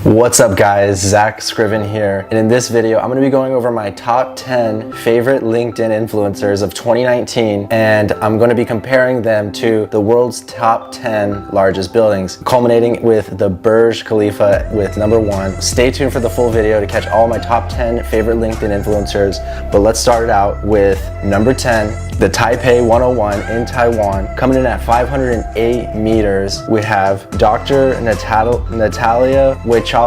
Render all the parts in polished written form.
What's up guys, Zack, Scriven here, and in this video I'm going to be going over my top 10 favorite LinkedIn influencers of 2019, and I'm going to be comparing them to the world's top 10 largest buildings, culminating with the Burj Khalifa with number 1. Stay tuned for the full video to catch all my top 10 favorite LinkedIn influencers, but let's start it out with number 10. The Taipei 101 in Taiwan, coming in at 508 meters. We have Dr. Natalia Wiechowski.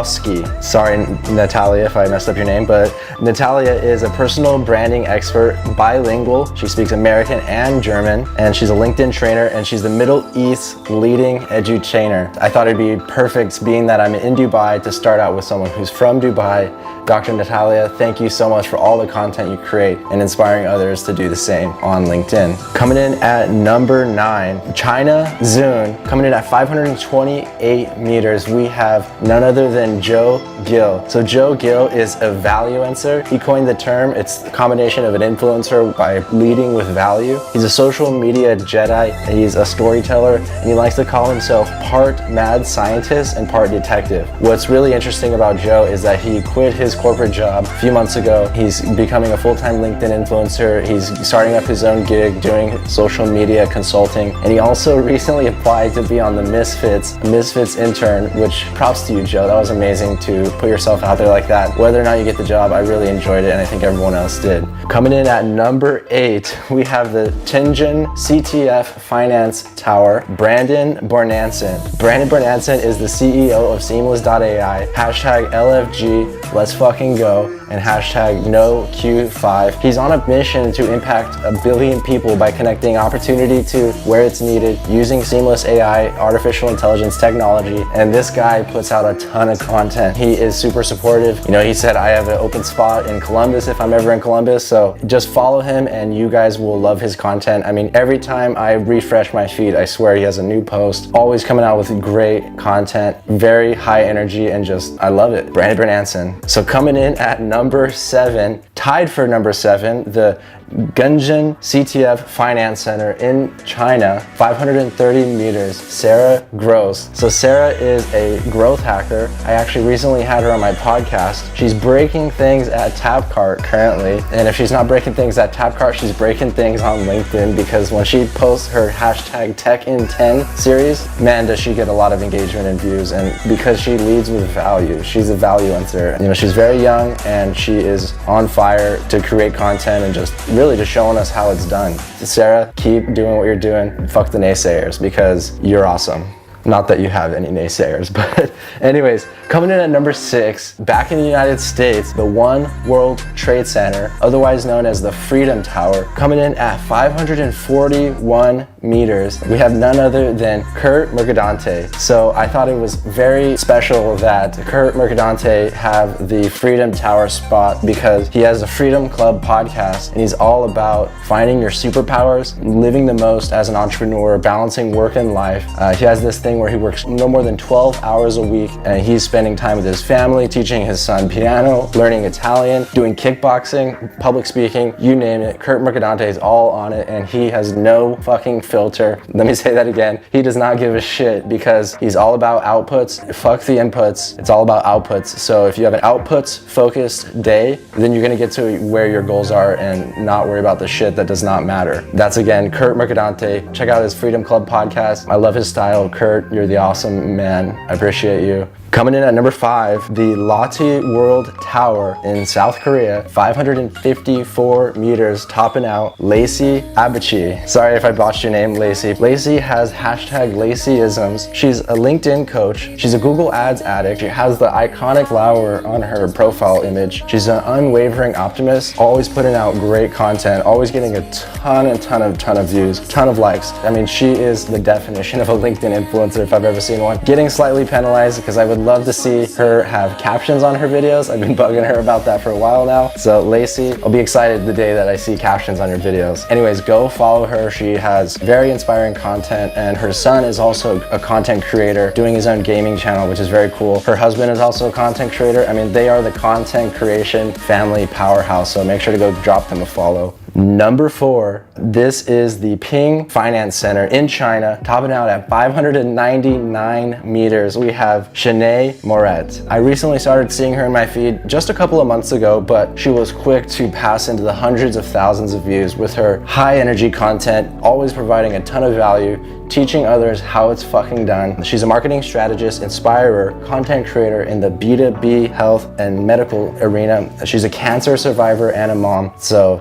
Sorry, Natalia, if I messed up your name, but Natalia is a personal branding expert, bilingual. She speaks American and German, and she's a LinkedIn trainer, and she's the Middle East leading edutainer. I thought it'd be perfect, being that I'm in Dubai, to start out with someone who's from Dubai. Dr. Natalia, thank you so much for all the content you create and inspiring others to do the same on LinkedIn. Coming in at number 9, China Zun, coming in at 528 meters. We have none other than Joe Gill. So Joe Gill is a valuencer. He coined the term. It's a combination of an influencer by leading with value. He's a social media Jedi. He's a storyteller, and he likes to call himself part mad scientist and part detective. What's really interesting about Joe is that he quit his corporate job a few months ago. He's becoming a full-time LinkedIn influencer. He's starting up his own gig doing social media consulting, and he also recently applied to be on the Misfits intern, which props to you, Joe. That was amazing to put yourself out there like that. Whether or not you get the job, I really enjoyed it, and I think everyone else did. Coming in at number 8, we have the Tianjin CTF Finance Tower, Brandon Bornancin. Brandon Bornancin is the CEO of Seamless.ai, hashtag LFG, let's fucking go, and hashtag NoQ5. He's on a mission to impact 1 billion people by connecting opportunity to where it's needed using seamless AI, artificial intelligence technology, and this guy puts out a ton of content. He is super supportive. You know, he said, I have an open spot in Columbus if I'm ever in Columbus, so just follow him and you guys will love his content. I mean, every time I refresh my feed, I swear he has a new post, always coming out with great content, very high energy, and just, I love it. Brandon Bornancin. So coming in at number 7, tied for number 7, the Gunjin CTF Finance Center in China, 530 meters, Sarah Grosz. So Sarah is a growth hacker. I actually recently had her on my podcast. She's breaking things at Tapcart currently, and if she's not breaking things at Tapcart, she's breaking things on LinkedIn, because when she posts her hashtag Tech in 10 series, man, does she get a lot of engagement and views, and because she leads with value. She's a valuencer. You know, she's very young and she is on fire to create content and just really just showing us how it's done. Sarah, keep doing what you're doing. Fuck the naysayers, because you're awesome. Not that you have any naysayers, but anyways, coming in at number 6, back in the United States, the One World Trade Center, otherwise known as the Freedom Tower, coming in at 541 meters. We have none other than Curt Mercadante. So I thought it was very special that Curt Mercadante have the Freedom Tower spot, because he has a Freedom Club podcast, and he's all about finding your superpowers, living the most as an entrepreneur, balancing work and life. He has this thing where he works no more than 12 hours a week, and he's spending time with his family, teaching his son piano, learning Italian, doing kickboxing, public speaking, you name it. Curt Mercadante is all on it, and he has no fucking filter. Let me say that again. He does not give a shit, because he's all about outputs. Fuck the inputs. It's all about outputs. So if you have an outputs focused day, then you're gonna get to where your goals are and not worry about the shit that does not matter. That's, again, Curt Mercadante. Check out his Freedom Club podcast. I love his style. Curt, you're the awesome man. I appreciate you. Coming in at number 5, the Lotte World Tower in South Korea, 554 meters, topping out Lacey Abbacchi. Sorry if I botched your name, Lacey. Lacey has hashtag Laceyisms. She's a LinkedIn coach. She's a Google Ads addict. She has the iconic flower on her profile image. She's an unwavering optimist, always putting out great content, always getting a ton of views, ton of likes. I mean, she is the definition of a LinkedIn influencer if I've ever seen one. Getting slightly penalized, because I would love to see her have captions on her videos. I've been bugging her about that for a while now. So Lacey, I'll be excited the day that I see captions on your videos. Anyways, go follow her. She has very inspiring content, and her son is also a content creator doing his own gaming channel, which is very cool. Her husband is also a content creator. I mean, they are the content creation family powerhouse, so make sure to go drop them a follow. Number 4, this is the Ping Finance Center in China, topping out at 599 meters. We have Shanee Moret. I recently started seeing her in my feed just a couple of months ago, but she was quick to pass into the hundreds of thousands of views with her high energy content, always providing a ton of value, teaching others how it's fucking done. She's a marketing strategist, inspirer, content creator in the B2B health and medical arena. She's a cancer survivor and a mom. So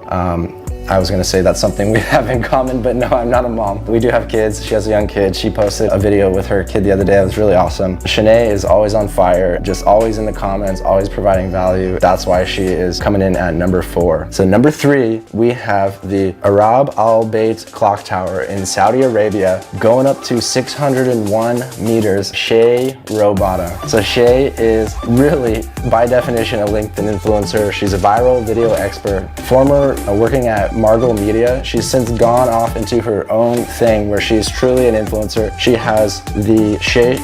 I was gonna say that's something we have in common, but no, I'm not a mom. We do have kids. She has a young kid. She posted a video with her kid the other day. It was really awesome. Shanee is always on fire, just always in the comments, always providing value. That's why she is coming in at number 4. So number 3, we have the Arab Al Bait Clock Tower in Saudi Arabia, going up to 601 meters, Shay Rowbottom. So Shay is really, by definition, a LinkedIn influencer. She's a viral video expert, former working at Margot Media. She's since gone off into her own thing where she's truly an influencer. She has the Shay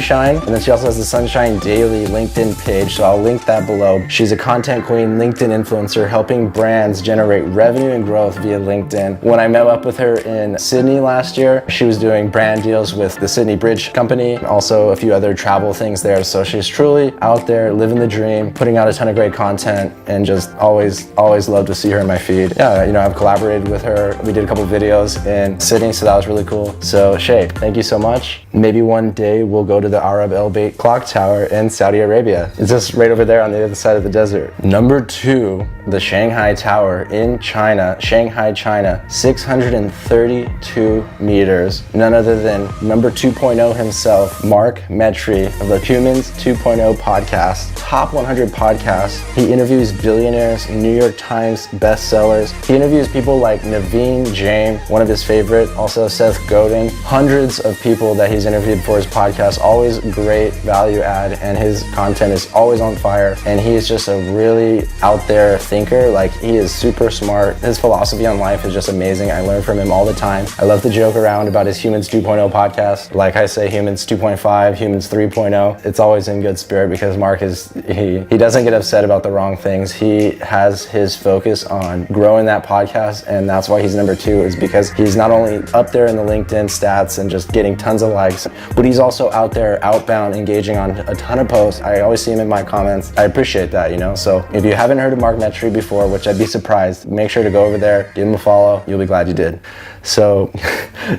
Shine, and then she also has the Sunshine Daily LinkedIn page, so I'll link that below. She's a content queen, LinkedIn influencer, helping brands generate revenue and growth via LinkedIn. When I met up with her in Sydney last year, she was doing brand deals with the Sydney Bridge Company, and also a few other travel things there. So she's truly out there living the dream, putting out a ton of great content, and just always love to see her in my feed. Yeah, you know, I've collaborated with her. We did a couple of videos in Sydney, so that was really cool. So Shay, thank you so much. Maybe one day we'll go to the Arab El Bait Clock Tower in Saudi Arabia. It's just right over there on the other side of the desert. Number 2, the Shanghai Tower in China, Shanghai, China, 632 meters. None other than number 2.0 himself, Mark Metry of the Humans 2.0 podcast, top 100 podcast. He interviews billionaires, New York Times bestsellers. He interviews people like Naveen Jain, one of his favorite, also Seth Godin, hundreds of people that he's interviewed for his podcast, always great value add, and his content is always on fire, and he is just a really out there thinker. Like, he is super smart. His philosophy on life is just amazing. I learn from him all the time. I love to joke around about his Humans 2.0 podcast. Like I say, Humans 2.5, Humans 3.0. It's always in good spirit because Mark is, he doesn't get upset about the wrong things. He has his focus on growing that podcast, and that's why he's number 2, is because he's not only up there in the LinkedIn stats and just getting tons of likes, but he's also out there outbound engaging on a ton of posts. I always see him in my comments. I appreciate that, you know. So if you haven't heard of Mark Metry before, which I'd be surprised, make sure to go over there, give him a follow. You'll be glad you did. So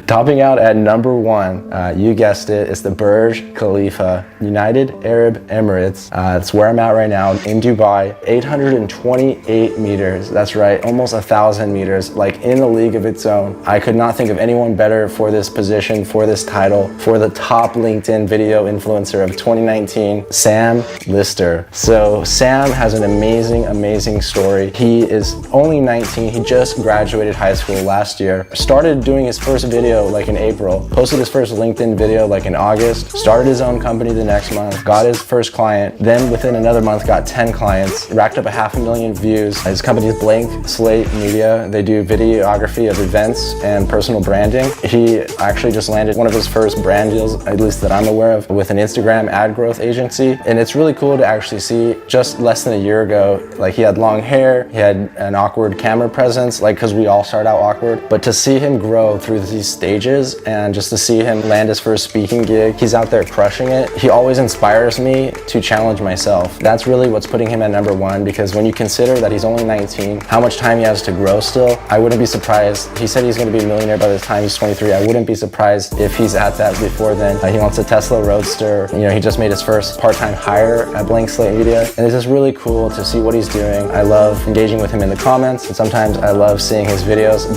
topping out at number 1, you guessed it, it's the Burj Khalifa, United Arab Emirates. It's where I'm at right now in Dubai, 828 meters. That's right, almost 1,000 meters, like in a league of its own. I could not think of anyone better for this position, for this title, for the top LinkedIn video influencer of 2019, Sam Lister. So Sam has an amazing story. He is only 19. He just graduated high school last year. Started doing his first video like in April, posted his first LinkedIn video like in August, started his own company the next month, got his first client, then within another month got 10 clients, racked up 500,000 views. His company is Blank Slate Media. They do videography of events and personal branding. He actually just landed one of his first brand deals, at least that I'm aware of, with an Instagram ad growth agency. And it's really cool to actually see just less than a year ago, like he had long hair, he had an awkward camera presence, like because we all start out awkward, but to see him grow through these stages and just to see him land his first speaking gig, he's out there crushing it. He always inspires me to challenge myself. That's really what's putting him at number 1, because when you consider that he's only 19, how much time he has to grow still, I wouldn't be surprised. He said he's going to be a millionaire by the time he's 23. I wouldn't be surprised if he's at that before then. He wants a Tesla Roadster. You know, he just made his first part-time hire at Blank Slate Media, and it's just really cool to see what he's doing. I love engaging with him in the comments, and sometimes I love seeing his videos.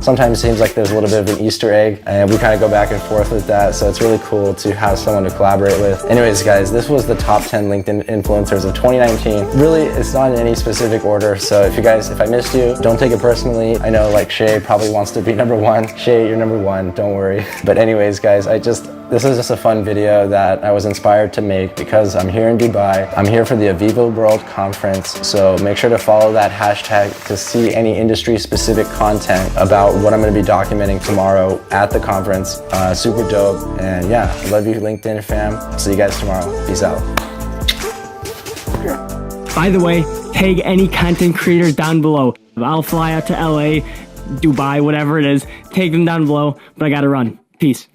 Sometimes it seems like there's a little bit of an Easter egg, and we kind of go back and forth with that, so it's really cool to have someone to collaborate with. Anyways, guys, this was the top 10 LinkedIn influencers of 2019. Really, it's not in any specific order, so if I missed you, don't take it personally. I know like Shay probably wants to be number 1. Shay, you're number 1, don't worry. But anyways, guys, this is just a fun video that I was inspired to make because I'm here in Dubai. I'm here for the Aviva World Conference, so make sure to follow that hashtag to see any industry specific content about what I'm going to be documenting tomorrow at the conference. Super dope, and yeah, I love you LinkedIn fam. See you guys tomorrow. Peace out. By the way, tag any content creator down below. I'll fly out to LA, Dubai, whatever it is, take them down below, but I gotta run. Peace.